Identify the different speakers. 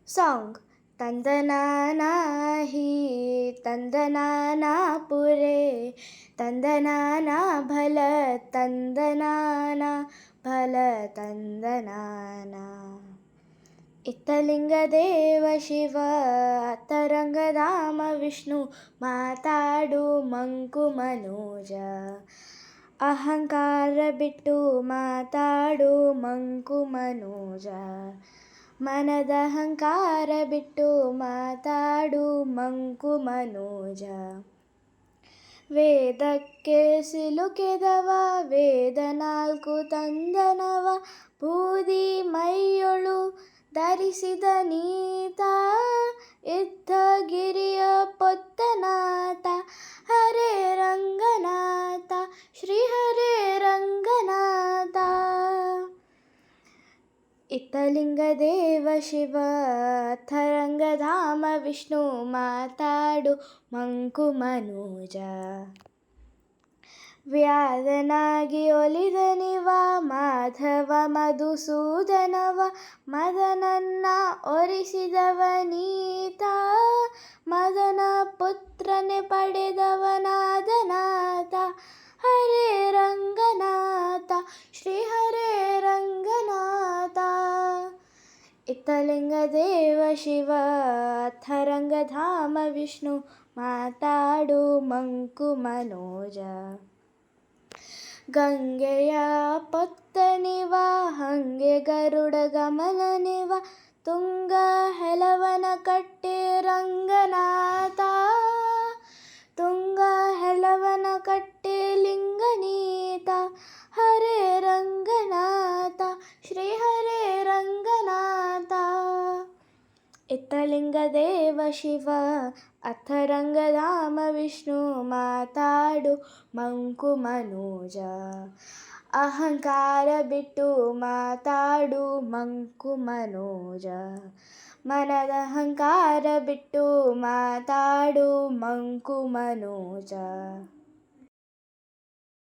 Speaker 1: song ತಂದನಾನ ಹಿ ತಂದನಾನ ಪುರೇ ತಂದನಾನ ಭಲ ತಂದನಾನ ಭಲ ತಂದನಾನ ಇತ್ತಲಿಂಗ ದೇವ ಶಿವ ತರಂಗಧಾಮ ವಿಷ್ಣು ಮಾತಾಡು ಮಂಕು ಮನೋಜ ಅಹಂಕಾರ ಬಿಟ್ಟು ಮಾತಾಡು ಮಂಕು ಮನೋಜ ಮನದ ಅಹಂಕಾರ ಬಿಟ್ಟು ಮಾತಾಡು ಮಂಕು ಮನೋಜ ವೇದಕ್ಕೆ ಸಿಲುಕೆದವ ವೇದ ನಾಲ್ಕು ತಂದನವ ಬೂದಿ ಮೈಯೊಳು ಧರಿಸಿದ ನೀತ ಇದ್ದ ಗಿರಿಯ ಪೊತ್ತನಾಥ ಹರೇ ರಂಗನಾಥ ಶ್ರೀ ಹರೇ ರಂಗನಾಥ ಇತ್ತಲಿಂಗ ದೇವ ಶಿವ ತರಂಗಧಾಮ ವಿಷ್ಣು ಮಾತಾಡು ಮಂಕು ಮನೋಜ ವ್ಯಾದನಾಗಿ ಒಲಿದನಿವ ಮಾಧವ ಮಧುಸೂದನವ ಮದನನ್ನ ಒರಿಸಿದವನೀತ ಮದನ ಪುತ್ರನೆ ಪಡೆದವನಾದನಾಥ ಹರೇ ರಂಗನಾಥ ಶ್ರೀ ಹರೇ ರಂಗನಾಥ ಇತ್ತಲಿಂಗ ದೇವ ಶಿವ ತರಂಗಧಾಮ ವಿಷ್ಣು ಮಾತಾಡು ಮಂಕು ಮನೋಜ ಗಂಗೆಯ ಪೊತ್ತನಿವ ಹಂಗೆ ಗರುಡ ಗಮನನಿವ ತುಂಗ ಹೆಲವನ ಕಟ್ಟೆ ರಂಗನಾಥ ತುಂಗ ಹೆಲವನ ಕಟ್ಟೆ ಲಿಂಗನೀತ ಹರೇ ರಂಗನಾಥ ಶ್ರೀ ಹರೇ ರಂಗನಾಥ ಇತ್ತಲಿಂಗ ದೇವ ಶಿವ ಅಥರಂಗಧಾಮ ವಿಷ್ಣು ಮಾತಾಡು ಮಂಕು ಮನೋಜ ಅಹಂಕಾರ ಬಿಟ್ಟು ಮಾತಾಡು ಮಂಕು ಮನೋಜ ಮನದ ಅಹಂಕಾರ ಬಿಟ್ಟು ಮಾತಾಡು ಮಂಕು ಮನೋಜ